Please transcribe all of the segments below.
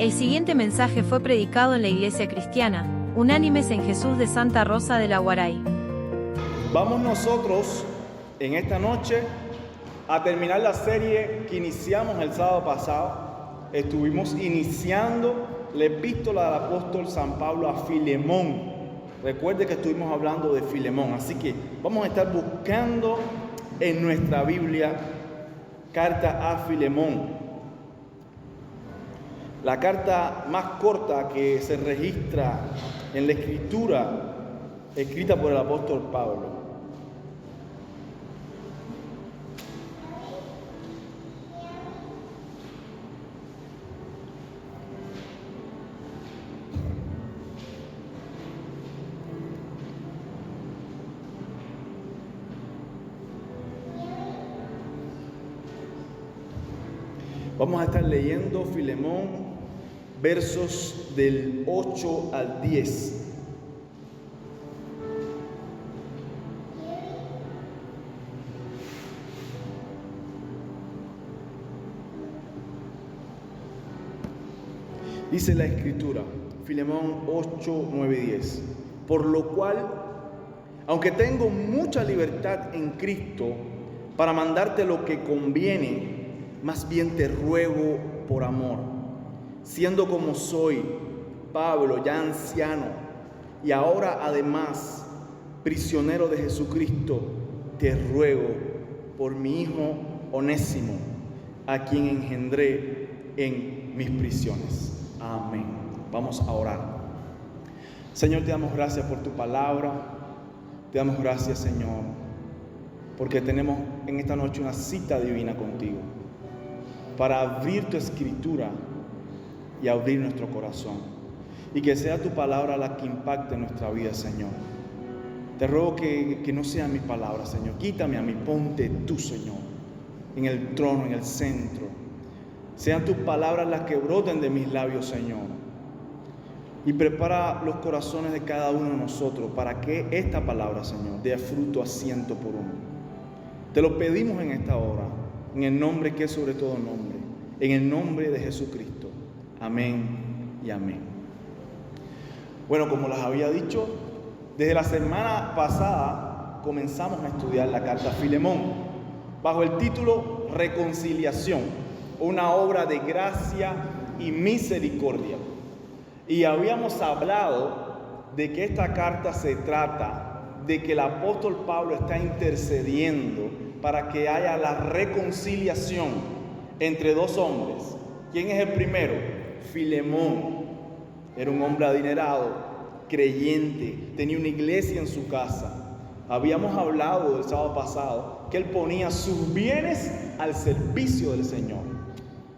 El siguiente mensaje fue predicado en la Iglesia Cristiana, Unánimes en Jesús de Santa Rosa de la Guaray. Vamos nosotros en esta noche a terminar la serie que iniciamos el sábado pasado. Estuvimos iniciando la epístola del apóstol San Pablo a Filemón. Recuerde que estuvimos hablando de Filemón, así que vamos a estar buscando en nuestra Biblia carta a Filemón. La carta más corta que se registra en la escritura escrita por el apóstol Pablo. Vamos a estar leyendo Filemón, versos del 8 al 10. Dice la Escritura, Filemón 8, 9 y 10. Por lo cual, aunque tengo mucha libertad en Cristo para mandarte lo que conviene, más bien te ruego por amor, siendo como soy, Pablo, ya anciano, y ahora además prisionero de Jesucristo, te ruego por mi hijo Onésimo, a quien engendré en mis prisiones. Amén. Vamos a orar. Señor, te damos gracias por tu palabra. Te damos gracias, Señor, porque tenemos en esta noche una cita divina contigo para abrir tu escritura y abrir nuestro corazón, y que sea tu palabra la que impacte nuestra vida, Señor. Te ruego que no sea mi palabra, Señor. Quítame a mí, ponte tú, Señor, en el trono, en el centro. Sean tus palabras las que broten de mis labios, Señor. Y prepara los corazones de cada uno de nosotros para que esta palabra, Señor, dé fruto a 100 por uno. Te lo pedimos en esta hora, en el nombre que es sobre todo nombre, en el nombre de Jesucristo. Amén y amén. Bueno, como les había dicho, desde la semana pasada comenzamos a estudiar la carta a Filemón bajo el título Reconciliación, una obra de gracia y misericordia. Y habíamos hablado de que esta carta se trata de que el apóstol Pablo está intercediendo para que haya la reconciliación entre dos hombres. ¿Quién es el primero? Filemón. Era un hombre adinerado, creyente, tenía una iglesia en su casa. Habíamos hablado el sábado pasado que él ponía sus bienes al servicio del Señor.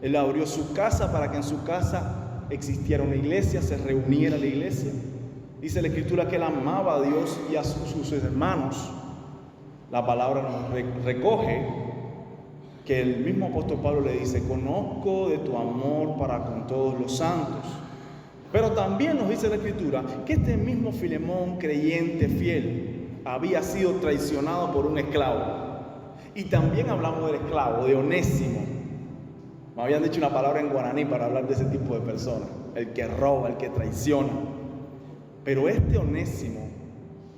Él abrió su casa para que en su casa existiera una iglesia, se reuniera la iglesia. Dice la Escritura que él amaba a Dios y a sus hermanos. La palabra nos recoge que el mismo apóstol Pablo le dice: conozco de tu amor para con todos los santos. Pero también nos dice la Escritura que este mismo Filemón, creyente, fiel, había sido traicionado por un esclavo. Y también hablamos del esclavo, de Onésimo. Me habían dicho una palabra en guaraní para hablar de ese tipo de personas: el que roba, el que traiciona. Pero este Onésimo,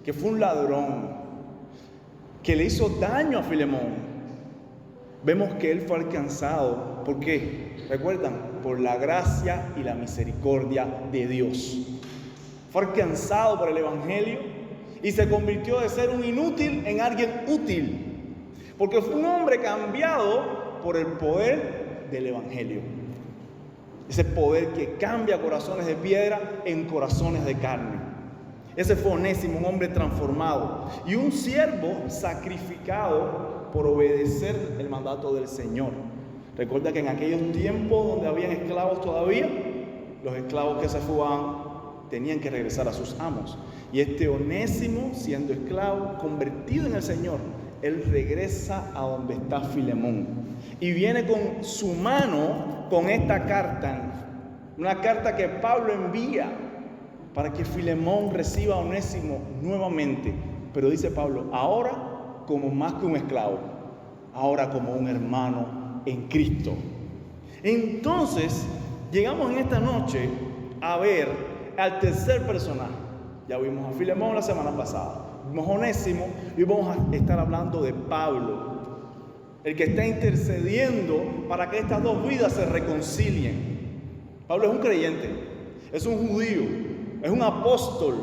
que fue un ladrón, que le hizo daño a Filemón, vemos que él fue alcanzado. ¿Por qué? ¿Recuerdan? Por la gracia y la misericordia de Dios. Fue alcanzado por el Evangelio y se convirtió de ser un inútil en alguien útil, porque fue un hombre cambiado por el poder del Evangelio. Ese poder que cambia corazones de piedra en corazones de carne. Ese fue Onésimo, un hombre transformado y un siervo sacrificado por obedecer el mandato del Señor. Recuerda que en aquellos tiempos donde habían esclavos todavía, los esclavos que se fugaban tenían que regresar a sus amos. Y este Onésimo, siendo esclavo, convertido en el Señor, él regresa a donde está Filemón y viene con su mano con esta carta, una carta que Pablo envía para que Filemón reciba a Onésimo nuevamente. Pero dice Pablo, ahora como más que un esclavo, ahora como un hermano en Cristo. Entonces, llegamos en esta noche a ver al tercer personaje. Ya vimos a Filemón la semana pasada, vimos a Onésimo y hoy vamos a estar hablando de Pablo, el que está intercediendo para que estas dos vidas se reconcilien. Pablo es un creyente, es un judío, es un apóstol,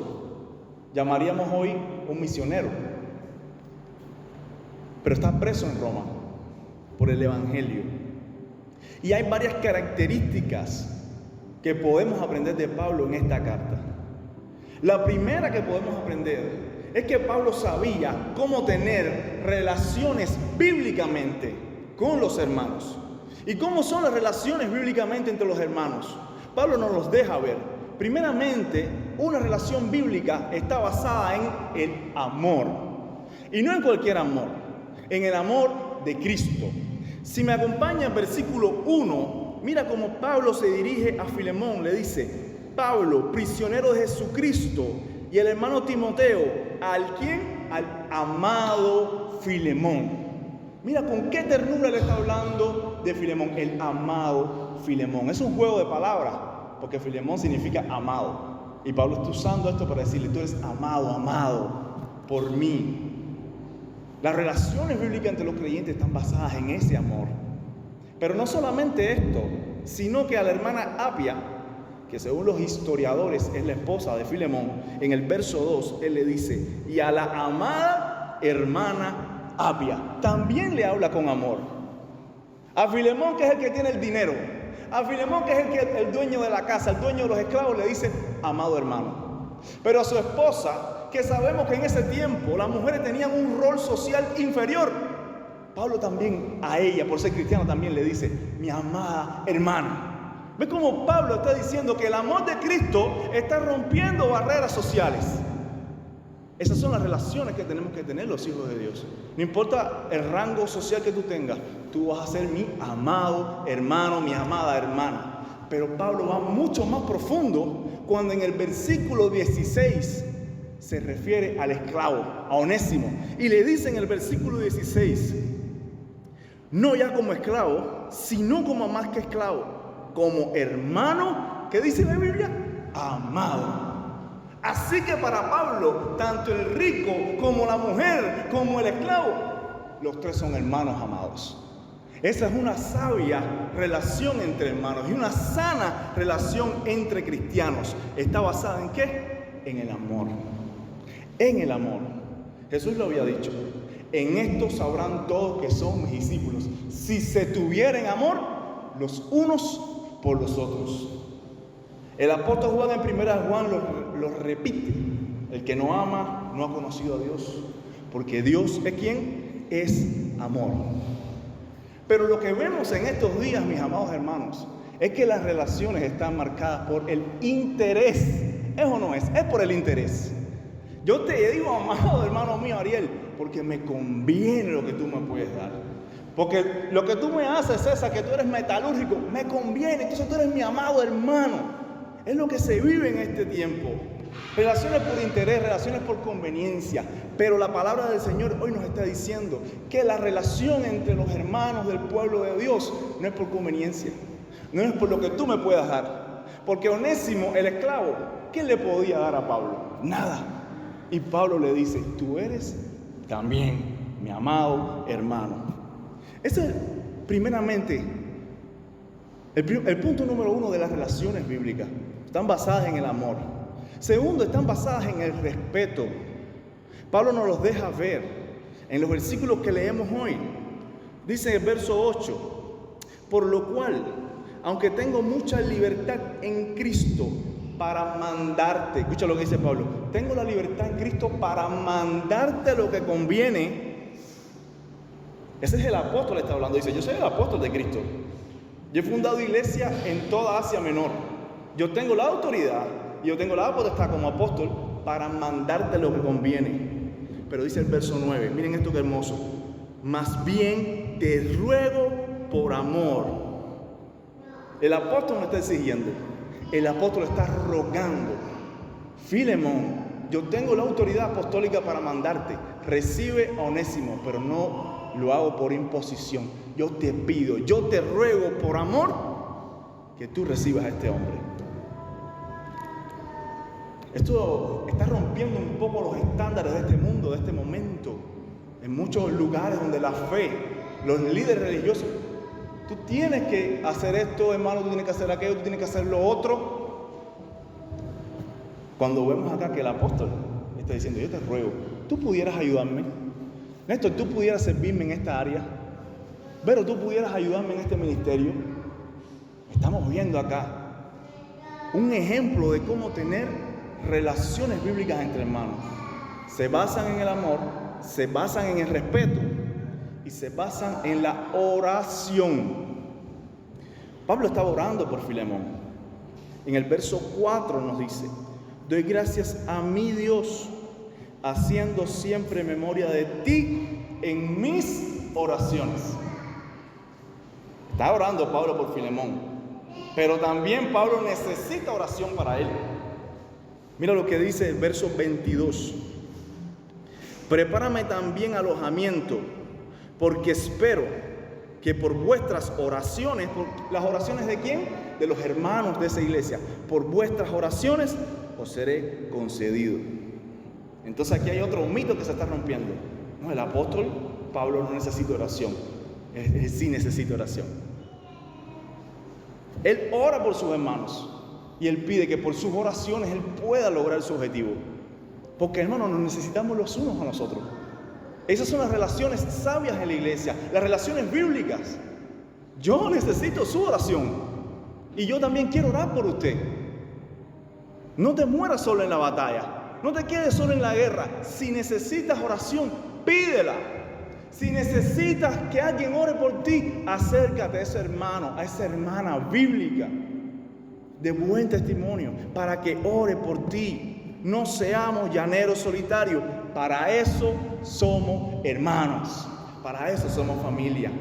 llamaríamos hoy un misionero, pero está preso en Roma por el evangelio. Y hay varias características que podemos aprender de Pablo en esta carta. La primera que podemos aprender es que Pablo sabía cómo tener relaciones bíblicamente con los hermanos. ¿Y cómo son las relaciones bíblicamente entre los hermanos? Pablo nos los deja ver. Primeramente, una relación bíblica está basada en el amor. Y no en cualquier amor, en el amor de Cristo. Si me acompaña el versículo 1, mira cómo Pablo se dirige a Filemón, le dice: Pablo, prisionero de Jesucristo, y el hermano Timoteo, ¿al quién? Al amado Filemón. Mira con qué ternura le está hablando de Filemón, el amado Filemón. Es un juego de palabras, porque Filemón significa amado. Y Pablo está usando esto para decirle: tú eres amado, amado por mí. Las relaciones bíblicas entre los creyentes están basadas en ese amor. Pero no solamente esto, sino que a la hermana Apia, que según los historiadores es la esposa de Filemón, en el verso 2 él le dice: y a la amada hermana Apia también le habla con amor. A Filemón, que es el que tiene el dinero, a Filemón, que es el dueño de la casa, el dueño de los esclavos, le dice: amado hermano. Pero a su esposa, que sabemos que en ese tiempo las mujeres tenían un rol social inferior, Pablo también a ella, por ser cristiano, también le dice: mi amada hermana. ¿Ves cómo Pablo está diciendo que el amor de Cristo está rompiendo barreras sociales? Esas son las relaciones que tenemos que tener los hijos de Dios. No importa el rango social que tú tengas, tú vas a ser mi amado hermano, mi amada hermana. Pero Pablo va mucho más profundo cuando en el versículo 16 se refiere al esclavo, a Onésimo. Y le dice en el versículo 16: no ya como esclavo, sino como más que esclavo, como hermano, ¿qué dice la Biblia? Amado. Así que para Pablo, tanto el rico como la mujer, como el esclavo, los tres son hermanos amados. Esa es una sabia relación entre hermanos y una sana relación entre cristianos. ¿Está basada en qué? En el amor. En el amor. Jesús lo había dicho: en esto sabrán todos que son mis discípulos, si se tuvieren amor los unos por los otros. El apóstol Juan en 1 Juan lo repite: el que no ama no ha conocido a Dios, porque Dios es ¿quién? Es amor. Pero lo que vemos en estos días, mis amados hermanos, es que las relaciones están marcadas por el interés. ¿Es o no es? Es por el interés. Yo te digo, amado hermano mío Ariel, porque me conviene lo que tú me puedes dar. Porque lo que tú me haces, César, que tú eres metalúrgico, me conviene. Entonces tú eres mi amado hermano. Es lo que se vive en este tiempo. Relaciones por interés, relaciones por conveniencia. Pero la palabra del Señor hoy nos está diciendo que la relación entre los hermanos del pueblo de Dios no es por conveniencia, no es por lo que tú me puedas dar. Porque Onésimo, el esclavo, ¿qué le podía dar a Pablo? Nada. Y Pablo le dice: tú eres también mi amado hermano. Ese es primeramente el punto número 1 de las relaciones bíblicas. Están basadas en el amor. Segundo, están basadas en el respeto. Pablo nos los deja ver en los versículos que leemos hoy. Dice en el verso 8: por lo cual, aunque tengo mucha libertad en Cristo para mandarte, escucha lo que dice Pablo, tengo la libertad en Cristo para mandarte lo que conviene. Ese es el apóstol que está hablando. Dice: yo soy el apóstol de Cristo. Yo he fundado iglesia en toda Asia Menor. Yo tengo la autoridad y yo tengo la potestad como apóstol para mandarte lo que conviene. Pero dice el verso 9, miren esto que hermoso: más bien te ruego por amor. El apóstol no está exigiendo, el apóstol está rogando. Filemón, yo tengo la autoridad apostólica para mandarte. Recibe a Onésimo, pero no lo hago por imposición. Yo te pido, yo te ruego por amor que tú recibas a este hombre. Esto está rompiendo un poco los estándares de este mundo, de este momento. En muchos lugares donde la fe, los líderes religiosos, tú tienes que hacer esto, hermano, tú tienes que hacer aquello, tú tienes que hacer lo otro. Cuando vemos acá que el apóstol está diciendo, yo te ruego, tú pudieras ayudarme. Néstor, tú pudieras servirme en esta área. Pero tú pudieras ayudarme en este ministerio. Estamos viendo acá un ejemplo de cómo tener relaciones bíblicas entre hermanos. Se basan en el amor, se basan en el respeto y se basan en la oración. Pablo estaba orando por Filemón. En el verso 4 nos dice, doy gracias a mi Dios, haciendo siempre memoria de ti en mis oraciones. Está orando Pablo por Filemón, pero también Pablo necesita oración para él. Mira lo que dice el verso 22. Prepárame también alojamiento, porque espero que por vuestras oraciones, ¿por las oraciones de quién? De los hermanos de esa iglesia. Por vuestras oraciones os seré concedido. Entonces aquí hay otro mito que se está rompiendo. No, el apóstol Pablo no necesita oración. Él sí necesita oración. Él ora por sus hermanos y él pide que por sus oraciones él pueda lograr su objetivo. Porque, hermanos, nos necesitamos los unos a los otros. Esas son las relaciones sabias en la iglesia, las relaciones bíblicas. Yo necesito su oración y yo también quiero orar por usted. No te mueras solo en la batalla, no te quedes solo en la guerra. Si necesitas oración, pídela. Si necesitas que alguien ore por ti, acércate a ese hermano, a esa hermana bíblica de buen testimonio para que ore por ti. No seamos llaneros solitarios. Para eso somos hermanos, para eso somos familia.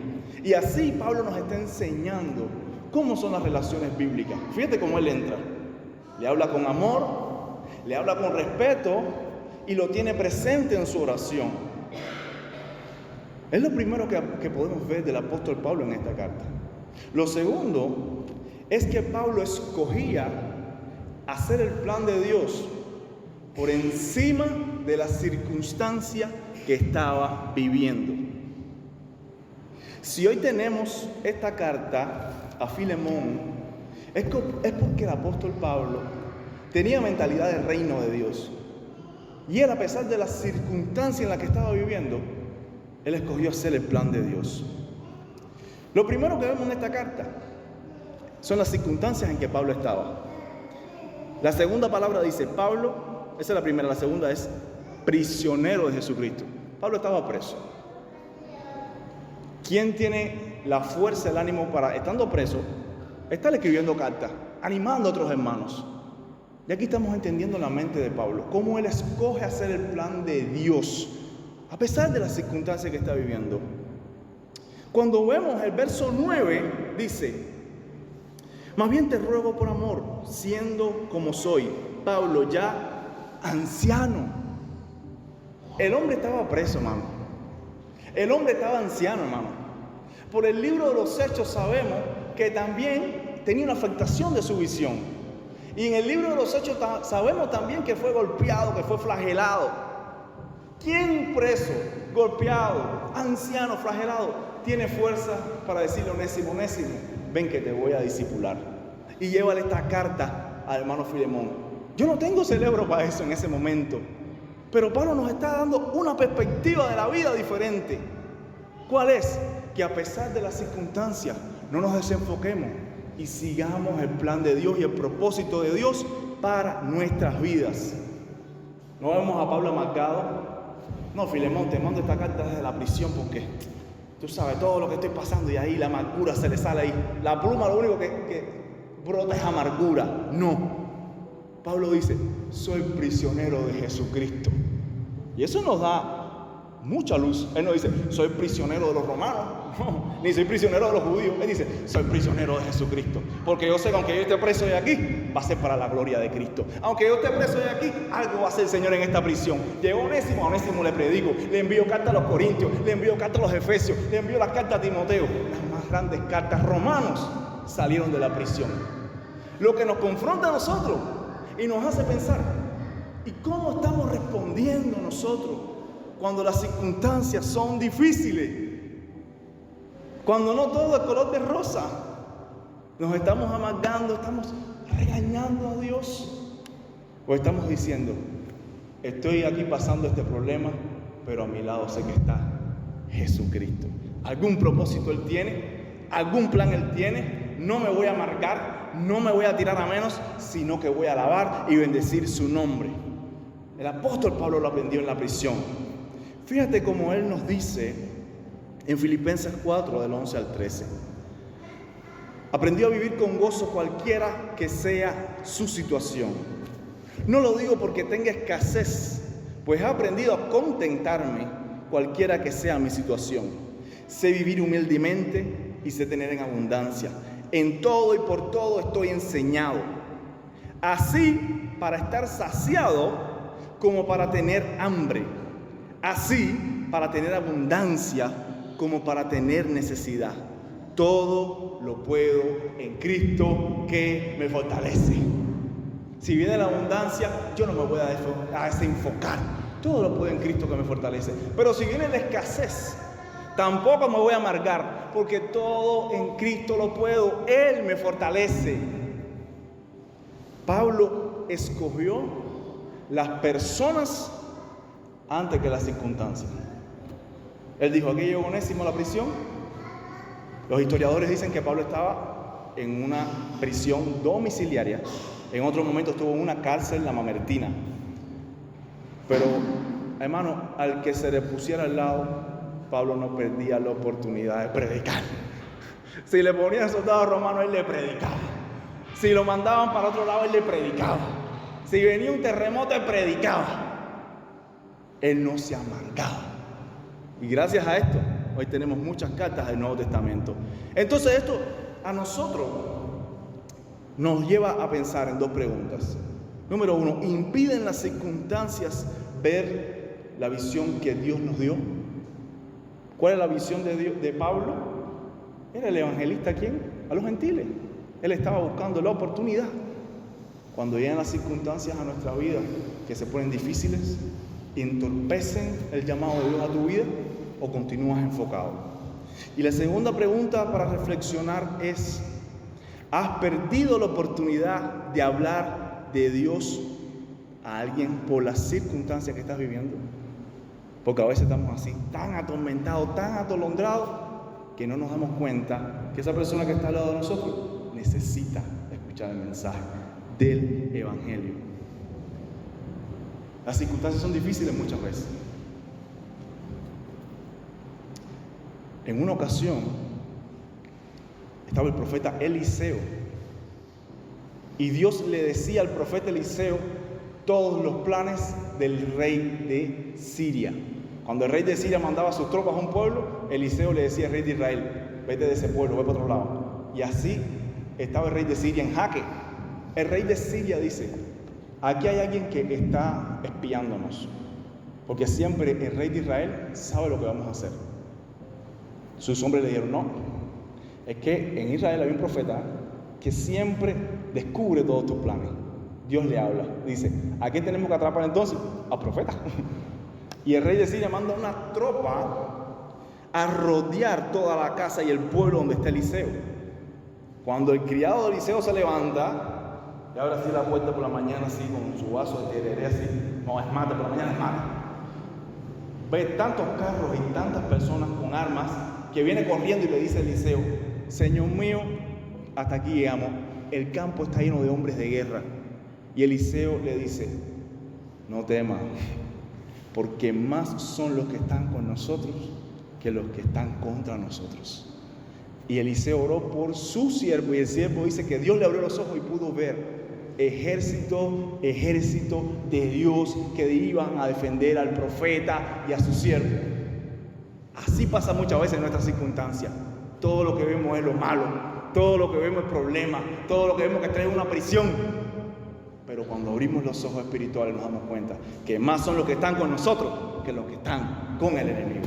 Y así Pablo nos está enseñando cómo son las relaciones bíblicas. Fíjate cómo él entra. Le habla con amor, le habla con respeto y lo tiene presente en su oración. Es lo primero que podemos ver del apóstol Pablo en esta carta. Lo segundo es que Pablo escogía hacer el plan de Dios por encima de la circunstancia que estaba viviendo. Si hoy tenemos esta carta a Filemón, es porque el apóstol Pablo tenía mentalidad del reino de Dios. Y él, a pesar de la circunstancia en la que estaba viviendo, él escogió hacer el plan de Dios. Lo primero que vemos en esta carta son las circunstancias en que Pablo estaba. La segunda palabra dice Pablo. Esa es la primera. La segunda es prisionero de Jesucristo. Pablo estaba preso. ¿Quién tiene la fuerza, el ánimo para, estando preso, estar escribiendo cartas, animando a otros hermanos? Y aquí estamos entendiendo la mente de Pablo, cómo él escoge hacer el plan de Dios, a pesar de las circunstancias que está viviendo. Cuando vemos el verso 9, dice, más bien te ruego por amor, siendo como soy, Pablo ya anciano. El hombre estaba preso, hermano. El hombre estaba anciano, hermano. Por el libro de los Hechos sabemos que también tenía una afectación de su visión. Y en el libro de los Hechos sabemos también que fue golpeado, que fue flagelado. ¿Quién preso, golpeado, anciano, flagelado, tiene fuerza para decirle Onésimo, Onésimo, ven que te voy a discipular? Y llévale esta carta al hermano Filemón. Yo no tengo cerebro para eso en ese momento. Pero Pablo nos está dando una perspectiva de la vida diferente. ¿Cuál es? Que a pesar de las circunstancias no nos desenfoquemos y sigamos el plan de Dios y el propósito de Dios para nuestras vidas. ¿No vemos a Pablo amargado? No, Filemón, te mando esta carta desde la prisión porque tú sabes todo lo que estoy pasando y ahí la amargura se le sale ahí. La pluma lo único que brota es amargura. No. Pablo dice, soy prisionero de Jesucristo. Y eso nos da mucha luz. Él no dice, soy prisionero de los romanos, no, ni soy prisionero de los judíos. Él dice, soy prisionero de Jesucristo. Porque yo sé que aunque yo esté preso de aquí, va a ser para la gloria de Cristo. Aunque yo esté preso de aquí, algo va a hacer el Señor en esta prisión. Llegó Onésimo, a Onésimo le predico, le envío cartas a los Corintios, le envío cartas a los Efesios, le envío las cartas a Timoteo, las más grandes cartas, Romanos. salieron de la prisión. Lo que nos confronta a nosotros y nos hace pensar, ¿y cómo estamos respondiendo nosotros cuando las circunstancias son difíciles? Cuando no todo es color de rosa. Nos estamos amargando, estamos regañando a Dios. O estamos diciendo, estoy aquí pasando este problema, pero a mi lado sé que está Jesucristo. Algún propósito Él tiene, algún plan Él tiene. No me voy a amargar, no me voy a tirar a menos, sino que voy a alabar y bendecir su nombre. El apóstol Pablo lo aprendió en la prisión. Fíjate cómo él nos dice en Filipenses 4, del 11 al 13. Aprendió a vivir con gozo cualquiera que sea su situación. No lo digo porque tenga escasez, pues he aprendido a contentarme cualquiera que sea mi situación. Sé vivir humildemente y sé tener en abundancia. En todo y por todo estoy enseñado, así para estar saciado como para tener hambre, así para tener abundancia como para tener necesidad. Todo lo puedo en Cristo que me fortalece. Si viene la abundancia, yo no me voy a desenfocar. Todo lo puedo en Cristo que me fortalece. Pero si viene la escasez, tampoco me voy a amargar, porque todo en Cristo lo puedo. Él me fortalece. Pablo escogió las personas antes que las circunstancias. Él dijo, aquí llegó Onésimo a la prisión. Los historiadores dicen que Pablo estaba en una prisión domiciliaria. En otro momento estuvo en una cárcel, la Mamertina. Pero, hermano, al que se le pusiera al lado, Pablo no perdía la oportunidad de predicar. Si le ponían soldados romanos, él le predicaba. Si lo mandaban para otro lado, él le predicaba. Si venía un terremoto, él predicaba. Él no se amargaba. Y gracias a esto, hoy tenemos muchas cartas del Nuevo Testamento. Entonces esto a nosotros nos lleva a pensar en dos preguntas. Número uno, ¿impiden las circunstancias ver la visión que Dios nos dio? ¿Cuál es la visión de Dios, de Pablo? ¿Era el evangelista quién? A los gentiles. Él estaba buscando la oportunidad. Cuando llegan las circunstancias a nuestra vida que se ponen difíciles, ¿entorpecen el llamado de Dios a tu vida o continúas enfocado? Y la segunda pregunta para reflexionar es, ¿has perdido la oportunidad de hablar de Dios a alguien por las circunstancias que estás viviendo? Porque a veces estamos así, tan atormentados, tan atolondrados, que no nos damos cuenta que esa persona que está al lado de nosotros necesita escuchar el mensaje del Evangelio. Las circunstancias son difíciles muchas veces. En una ocasión estaba el profeta Eliseo y Dios le decía al profeta Eliseo todos los planes del rey de Siria. Cuando el rey de Siria mandaba sus tropas a un pueblo, Eliseo le decía al rey de Israel, vete de ese pueblo, ve para otro lado. Y así estaba el rey de Siria en jaque. El rey de Siria dice, aquí hay alguien que está espiándonos, porque siempre el rey de Israel sabe lo que vamos a hacer. Sus hombres le dijeron, no, es que en Israel hay un profeta que siempre descubre todos tus planes. Dios le habla, dice, ¿a quién tenemos que atrapar entonces? Al profeta. Y el rey de Siria manda una tropa a rodear toda la casa y el pueblo donde está Eliseo. Cuando el criado de Eliseo se levanta, y abre así la puerta por la mañana, así con su vaso de tereré, así, no es mate, por la mañana es mate. Ve tantos carros y tantas personas con armas que viene corriendo y le dice a Eliseo, Señor mío, hasta aquí llegamos, el campo está lleno de hombres de guerra. Y Eliseo le dice, no temas, porque más son los que están con nosotros que los que están contra nosotros. Y Eliseo oró por su siervo, y el siervo dice que Dios le abrió los ojos y pudo ver ejército de Dios que iban a defender al profeta y a su siervo. Así pasa muchas veces en nuestras circunstancias. Todo lo que vemos es lo malo, todo lo que vemos es problema, todo lo que vemos que trae una prisión. Pero cuando abrimos los ojos espirituales nos damos cuenta que más son los que están con nosotros que los que están con el enemigo.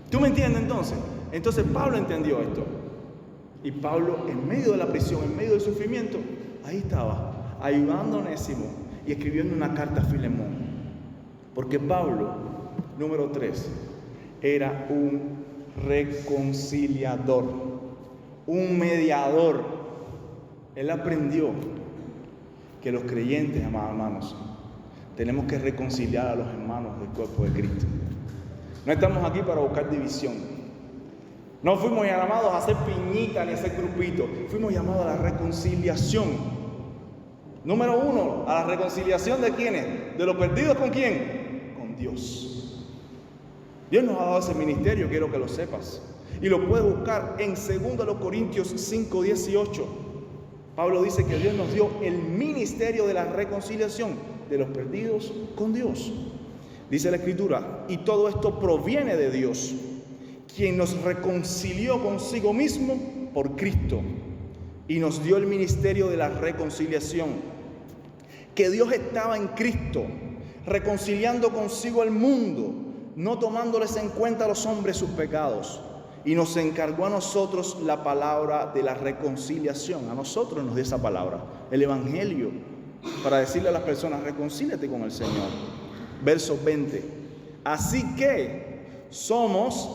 ¿Tú me entiendes entonces? Entonces Pablo entendió esto. Y Pablo, en medio de la prisión, en medio del sufrimiento, ahí estaba, ayudando a Onésimo y escribiendo una carta a Filemón. Porque Pablo, número 3, era un reconciliador, un mediador. Él aprendió que los creyentes, amados hermanos, tenemos que reconciliar a los hermanos del cuerpo de Cristo. No estamos aquí para buscar división. No fuimos llamados a hacer piñita ni a hacer grupito. Fuimos llamados a la reconciliación. Número 1, a la reconciliación ¿de quiénes? ¿De los perdidos con quién? Con Dios. Dios nos ha dado ese ministerio, quiero que lo sepas. Y lo puedes buscar en 2 Corintios 5:18. Pablo dice que Dios nos dio el ministerio de la reconciliación de los perdidos con Dios. Dice la Escritura, y todo esto proviene de Dios, quien nos reconcilió consigo mismo por Cristo y nos dio el ministerio de la reconciliación. Que Dios estaba en Cristo, reconciliando consigo al mundo, no tomándoles en cuenta a los hombres sus pecados. Y nos encargó a nosotros la palabra de la reconciliación. A nosotros nos dio esa palabra, el Evangelio, para decirle a las personas, reconcíliate con el Señor. Verso 20. Así que somos,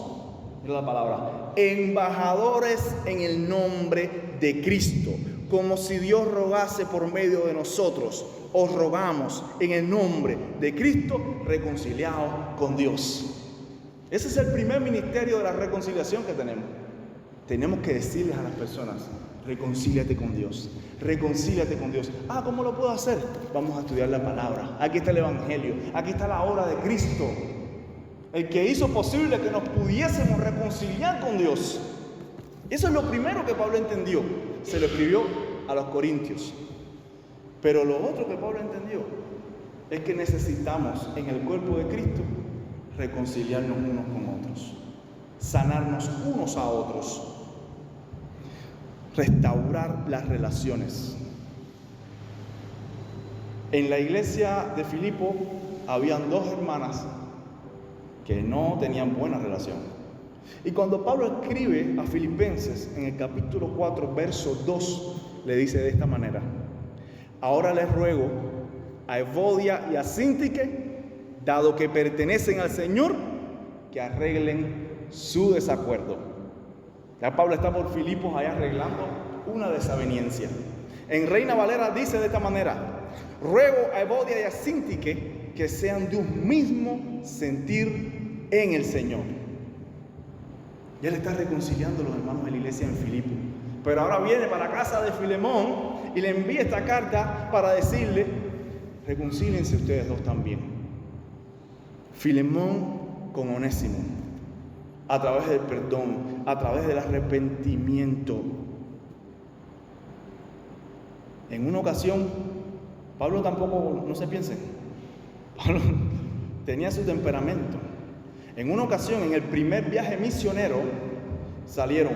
mira la palabra, embajadores en el nombre de Cristo, como si Dios rogase por medio de nosotros. Os rogamos en el nombre de Cristo, reconciliados con Dios. Ese es el primer ministerio de la reconciliación que tenemos. Tenemos que decirles a las personas, reconcíliate con Dios, reconcíliate con Dios. ¿Cómo lo puedo hacer? Vamos a estudiar la palabra. Aquí está el Evangelio, aquí está la obra de Cristo, el que hizo posible que nos pudiésemos reconciliar con Dios. Eso es lo primero que Pablo entendió. Se lo escribió a los corintios. Pero lo otro que Pablo entendió es que necesitamos en el cuerpo de Cristo reconciliarnos unos con otros, sanarnos unos a otros, restaurar las relaciones. En la iglesia de Filipo habían 2 hermanas que no tenían buena relación. Y cuando Pablo escribe a Filipenses en el capítulo 4, verso 2, le dice de esta manera: ahora les ruego a Evodia y a Síntique, dado que pertenecen al Señor, que arreglen su desacuerdo. Ya Pablo está por Filipos allá arreglando una desaveniencia. En Reina Valera dice de esta manera: ruego a Evodia y a Síntique que sean de un mismo sentir en el Señor. Ya le está reconciliando a los hermanos de la iglesia en Filipo. Pero ahora viene para casa de Filemón y le envía esta carta para decirle: reconcíliense ustedes dos también. Filemón con Onésimo, a través del perdón, a través del arrepentimiento. En una ocasión, Pablo tampoco, no se piensen, Pablo tenía su temperamento. En una ocasión, en el primer viaje misionero, salieron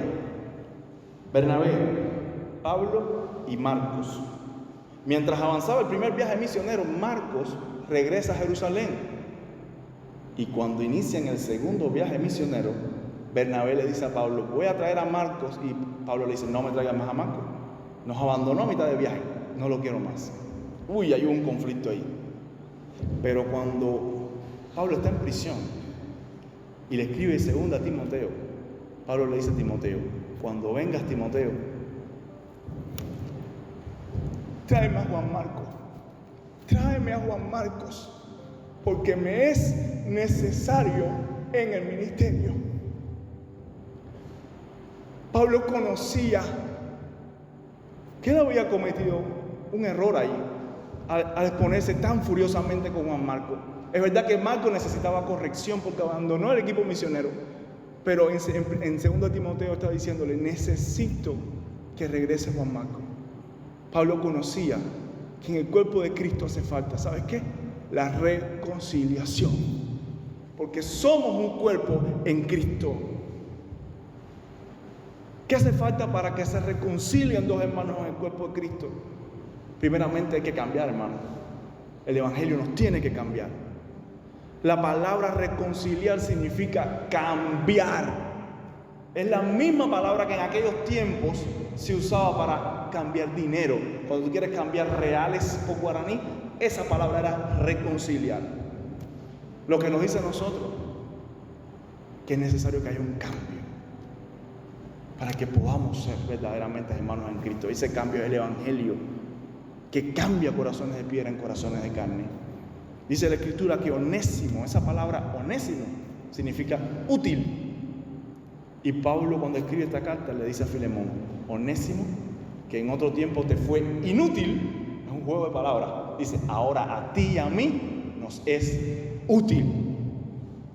Bernabé, Pablo y Marcos. Mientras avanzaba el primer viaje misionero, Marcos regresa a Jerusalén. Y cuando inician el segundo viaje misionero, Bernabé le dice a Pablo: voy a traer a Marcos. Y Pablo le dice: no me traigas más a Marcos. Nos abandonó a mitad de viaje, no lo quiero más. Hay un conflicto ahí. Pero cuando Pablo está en prisión y le escribe 2 a Timoteo, Pablo le dice a Timoteo: cuando vengas, Timoteo, tráeme a Juan Marcos, tráeme a Juan Marcos, porque me es necesario en el ministerio. Pablo conocía que él había cometido un error ahí al exponerse tan furiosamente con Juan Marcos. Es verdad que Marcos necesitaba corrección porque abandonó el equipo misionero, pero en 2 Timoteo está diciéndole: necesito que regrese Juan Marcos. Pablo conocía que en el cuerpo de Cristo hace falta, ¿sabes qué? La reconciliación, porque somos un cuerpo en Cristo. ¿Qué hace falta para que se reconcilien 2 hermanos en el cuerpo de Cristo? Primeramente hay que cambiar, hermano. El Evangelio nos tiene que cambiar. La palabra reconciliar significa cambiar. Es la misma palabra que en aquellos tiempos se usaba para cambiar dinero. Cuando tú quieres cambiar reales por guaraní, esa palabra era reconciliar. Lo que nos dice a nosotros, que es necesario que haya un cambio para que podamos ser verdaderamente hermanos en Cristo. Ese cambio es el Evangelio, que cambia corazones de piedra en corazones de carne. Dice la Escritura que Onésimo, esa palabra Onésimo, significa útil. Y Pablo, cuando escribe esta carta, le dice a Filemón: Onésimo, que en otro tiempo te fue inútil, es un juego de palabras, dice, ahora a ti y a mí nos es útil.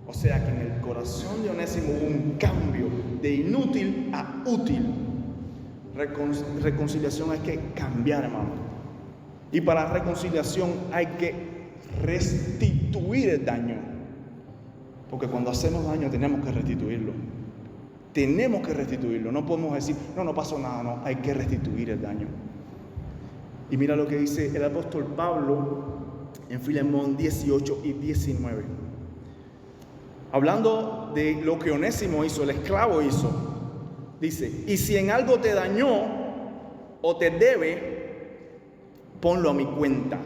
O sea que en el corazón de Onésimo hubo un cambio de inútil a útil. Reconciliación hay que cambiar, hermano. Y para reconciliación hay que restituir el daño. Porque cuando hacemos daño tenemos que restituirlo. Tenemos que restituirlo. No podemos decir, no pasó nada. No, hay que restituir el daño. Y mira lo que dice el apóstol Pablo en Filemón 18 y 19. Hablando de lo que Onésimo hizo, el esclavo hizo. Dice, y si en algo te dañó o te debe, ponlo a mi cuenta.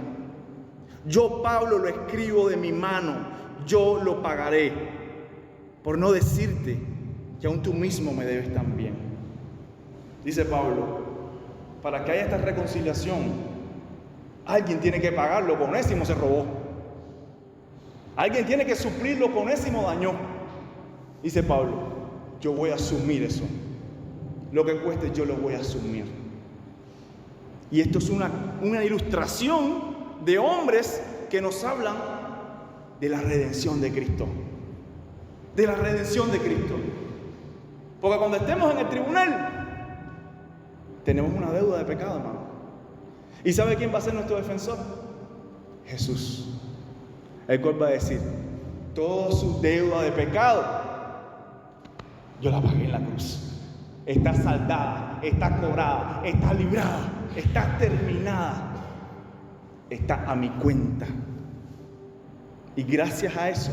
Yo, Pablo, lo escribo de mi mano, yo lo pagaré. Por no decirte que aún tú mismo me debes también. Dice Pablo, para que haya esta reconciliación, alguien tiene que pagarlo. Con Onésimo se robó. Alguien tiene que suplir lo que Onésimo dañó. Dice Pablo, yo voy a asumir eso. Lo que cueste yo lo voy a asumir. Y esto es una ilustración de hombres que nos hablan de la redención de Cristo. De la redención de Cristo. Porque cuando estemos en el tribunal, tenemos una deuda de pecado, hermano. ¿Y sabe quién va a ser nuestro defensor? Jesús. El cual va a decir, toda su deuda de pecado, yo la pagué en la cruz. Está saldada, está cobrada, está librada, está terminada. Está a mi cuenta. Y gracias a eso,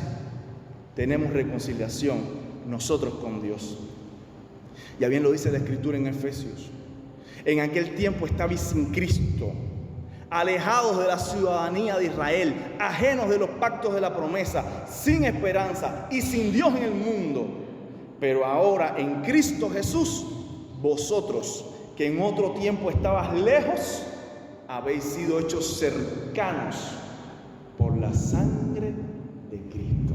tenemos reconciliación nosotros con Dios. Ya bien lo dice la Escritura en Efesios. En aquel tiempo estabais sin Cristo, alejados de la ciudadanía de Israel, ajenos de los pactos de la promesa, sin esperanza y sin Dios en el mundo. Pero ahora en Cristo Jesús, vosotros que en otro tiempo estabas lejos, habéis sido hechos cercanos por la sangre de Cristo.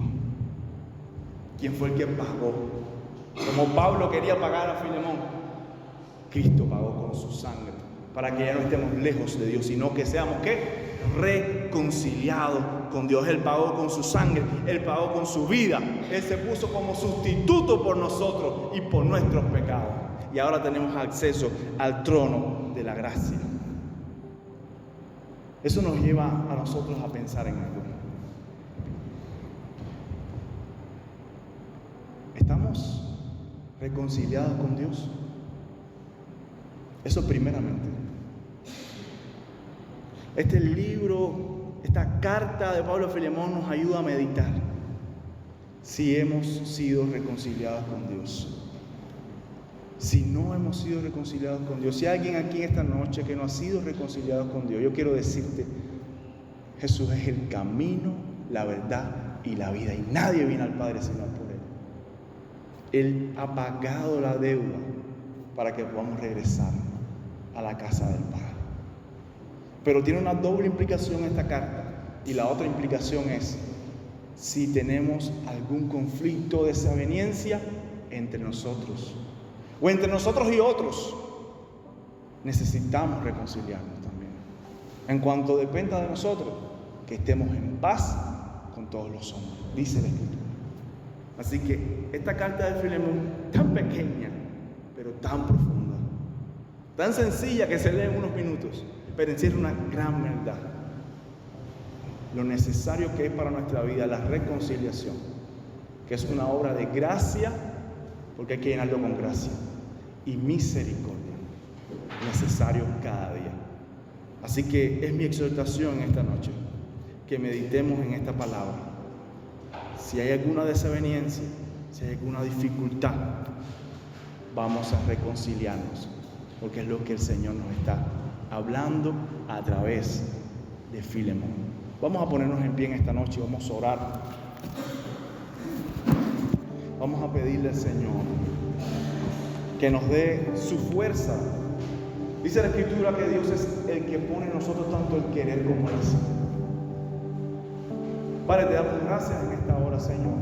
¿Quién fue el que pagó? Como Pablo quería pagar a Filemón, Cristo pagó con su sangre, para que ya no estemos lejos de Dios, sino que seamos, ¿qué? Reconciliados con Dios. Él pagó con su sangre, Él pagó con su vida, Él se puso como sustituto por nosotros y por nuestros pecados. Y ahora tenemos acceso al trono de la gracia. Eso nos lleva a nosotros a pensar en algo. ¿Estamos reconciliados con Dios? Eso primeramente. Este libro, esta carta de Pablo a Filemón nos ayuda a meditar si hemos sido reconciliados con Dios. Si no hemos sido reconciliados con Dios, si hay alguien aquí esta noche que no ha sido reconciliado con Dios, yo quiero decirte, Jesús es el camino, la verdad y la vida, y nadie viene al Padre sino por Él. Él ha pagado la deuda para que podamos regresar a la casa del Padre. Pero tiene una doble implicación esta carta, y la otra implicación es si tenemos algún conflicto, desaveniencia entre nosotros o entre nosotros y otros, necesitamos reconciliarnos también. En cuanto dependa de nosotros, que estemos en paz con todos los hombres, dice la Escritura. Así que esta carta de Filemón, tan pequeña, pero tan profunda, tan sencilla que se lee en unos minutos, pero encierra una gran verdad. Lo necesario que es para nuestra vida la reconciliación, que es una obra de gracia, porque hay que llenarlo con gracia, y misericordia, necesario cada día. Así que es mi exhortación esta noche, que meditemos en esta palabra. Si hay alguna desaveniencia, si hay alguna dificultad, vamos a reconciliarnos, porque es lo que el Señor nos está hablando a través de Filemón. Vamos a ponernos en pie en esta noche y vamos a orar. Vamos a pedirle al Señor que nos dé su fuerza. Dice la Escritura que Dios es el que pone en nosotros tanto el querer como el hacer. Padre, te damos gracias en esta hora, Señor.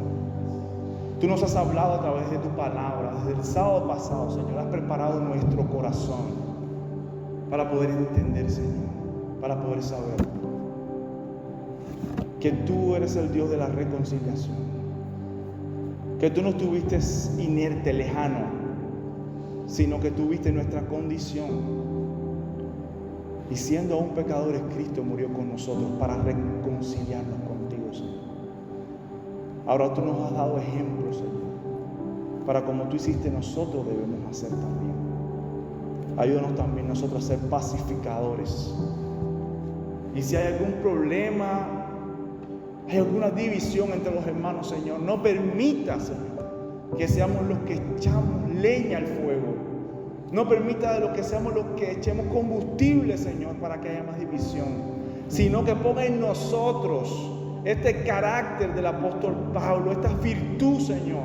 Tú nos has hablado a través de tu palabra. Desde el sábado pasado, Señor, has preparado nuestro corazón para poder entender, Señor, para poder saber que tú eres el Dios de la reconciliación, que tú no estuviste inerte, lejano, sino que tuviste nuestra condición, y siendo aún pecadores, Cristo murió con nosotros para reconciliarnos contigo, Señor. Ahora tú nos has dado ejemplos, Señor, para como tú hiciste, nosotros debemos hacer también. Ayúdanos también nosotros a ser pacificadores. Y si hay algún problema, hay alguna división entre los hermanos, Señor, no permita, Señor, que seamos los que echamos leña al fuego. No permita de lo que seamos los que echemos combustible, Señor, para que haya más división, sino que ponga en nosotros este carácter del apóstol Pablo, esta virtud, Señor,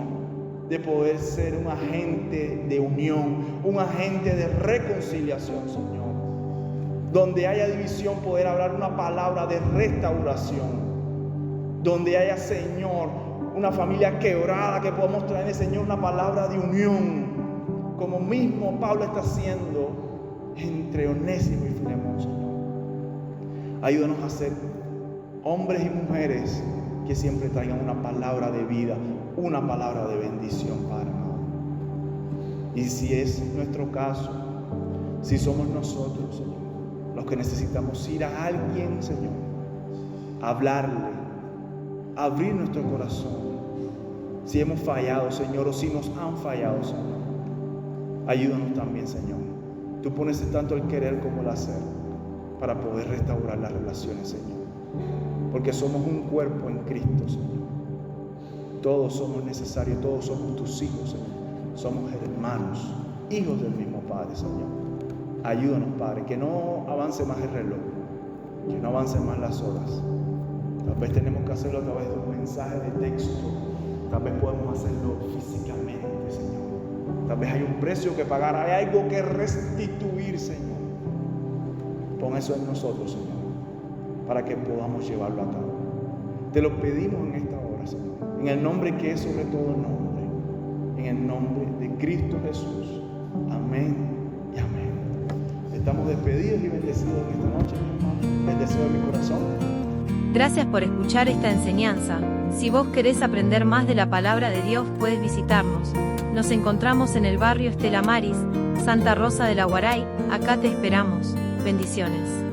de poder ser un agente de unión, un agente de reconciliación, Señor. Donde haya división, poder hablar una palabra de restauración. Donde haya, Señor, una familia quebrada, que podamos traerle, Señor, una palabra de unión, como mismo Pablo está haciendo entre Onésimo y Filemón, Señor. Ayúdanos a ser hombres y mujeres que siempre traigan una palabra de vida, una palabra de bendición, Padre amado. Y si es nuestro caso, si somos nosotros, Señor, los que necesitamos ir a alguien, Señor, hablarle, abrir nuestro corazón, si hemos fallado, Señor, o si nos han fallado, Señor, ayúdanos también, Señor. Tú pones tanto el querer como el hacer para poder restaurar las relaciones, Señor, porque somos un cuerpo en Cristo, Señor. Todos somos necesarios, todos somos tus hijos, Señor. Somos hermanos, hijos del mismo Padre, Señor. Ayúdanos, Padre, que no avance más el reloj, que no avancen más las horas. Tal vez tenemos que hacerlo a través de un mensaje de texto, tal vez podemos hacerlo físicamente, Señor. Tal vez hay un precio que pagar, hay algo que restituir, Señor. Pon eso en nosotros, Señor, para que podamos llevarlo a cabo. Te lo pedimos en esta hora, Señor, en el nombre que es sobre todo nombre, en el nombre de Cristo Jesús. Amén y amén. Estamos despedidos y bendecidos en esta noche, mi hermano. El deseo de mi corazón. Gracias por escuchar esta enseñanza. Si vos querés aprender más de la palabra de Dios, puedes visitarnos. Nos encontramos en el barrio Estela Maris, Santa Rosa de la Guaray. Acá te esperamos. Bendiciones.